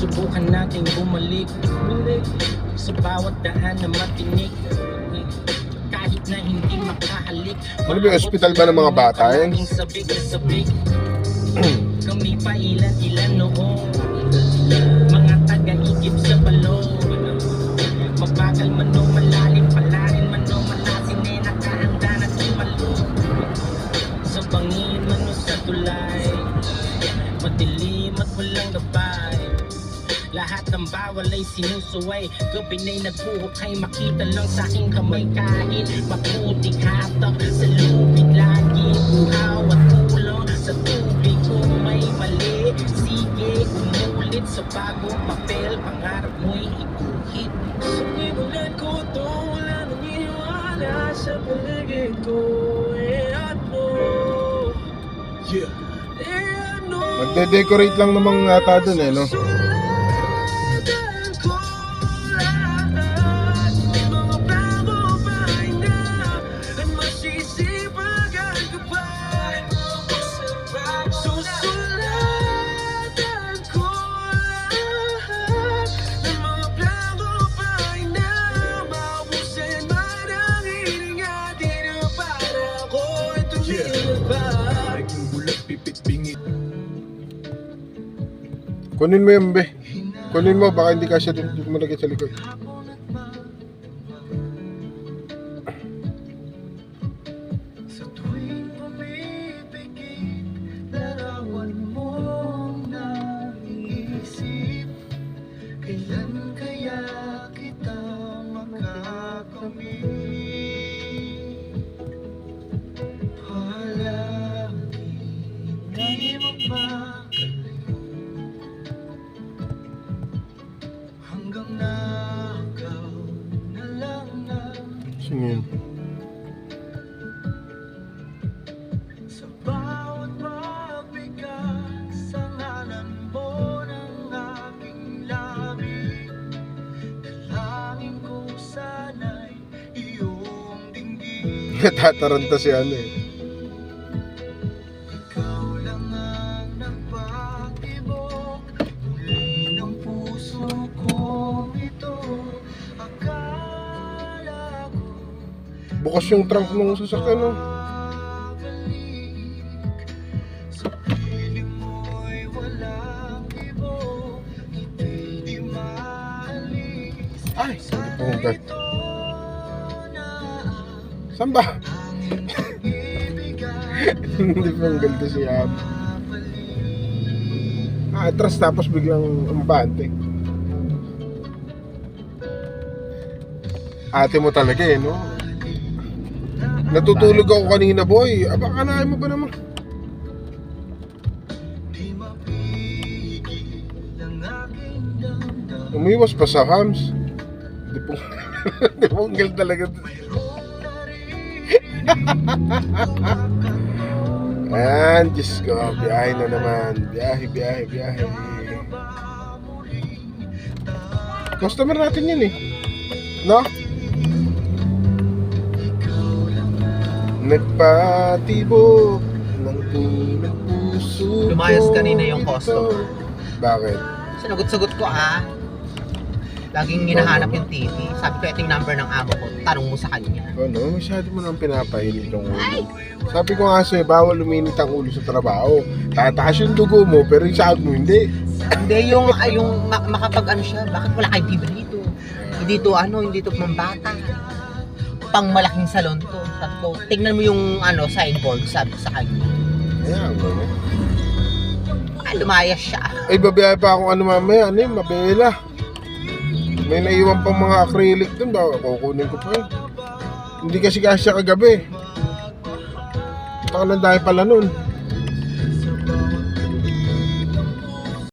Subukan natin bumalik sa bawat daan na matinik. Kahit na hindi makahalik. Ano ba yung ospital ba ng mga bata yan? Sabik-sabik. Kami pa ilan-ilan noon. Mga taga-igib sa balon. Mabagal man o malalim, palarin man o malasin, eh nakahanda na tumalo. Sa bangin man o sa tulay, madilim at walang gabay. Lahat ng bawal ay sinusuway. Gabi na'y nagbuhukay, makita lang sa aking kamay. Kahit maputik hatak sa lubig, lagi buhaw at ulo. Sa tubig kung may mali, sige umulit sa bagong papel. Pangarap mo'y iguhit. Sa libulan ko to, wala naniniwala sa paligid ko. Ano? Yeah. Magde-decorate lang namang ata dun eh, no? Kunin mo yung be. Kunin mo, baka hindi kasya dun mo lagay sa likod. Sa tuwing pumipigit, larawan mong naiisip. Kailan kaya kita makakamit? Palagi hindi mo makalit. Hanggang nakaw na lang na Sino yun? sa bawat pagbigat, sa ngalan mo ng aking labi. Dalangin ko sana'y iyong dinggin. Natataranta si ano eh. Ikaw lang ang nagpatibok muli ng puso ko ito. Akala ko Bukas yung trunk ng sasakyan, no? magalik. Sa piling mo'y walang ibo, ngiti di maalis. Ay! Oh, God. Ito na Saan ba? ang ibigay. Hindi pa ang ganda siya. Atras tapos biglang umbante. Ate mo talaga eh, no? Natutulog ako kanina, boy. Aba, kanain mo ba naman? Di mapigil ang aking damdamin. Umiwas pa sa hams. Di po. Di po ang ganda talaga. Ayan, Diyos ko. Biyahe na naman. Biyahe, biyahe, biyahe. Customer natin yun eh. No? Nagpatibok ng tunang puso. Lumayas ko kanina yung ito. customer. Bakit? Sinagot-sagot ko laging hinahanap yung TV. Sabi ko, ito yung number ng amo ko. Tanong mo sa kanya. Ano? Masyado mo nang pinapainit ang ulo. Sabi ko nga sa'yo, bawal luminit ang ulo sa trabaho. Tataas yung dugo mo, pero yung sahod mo hindi. Hindi, yung makapag ano siya, bakit wala kayong TV dito? Hindi to hindi to pambata. Pang malaking salon to. Sabi ko, tingnan mo yung signboard, sabi ko sa kanya. Ayan, ano? Lumayas siya. Ay, babiyahe pa akong mamaya. Ano yun? Mabela. May naiwan pang mga acrylic dun. Kukunin ko pa yun. Hindi kasi kasya kagabi. Baka nang dahil pala nun.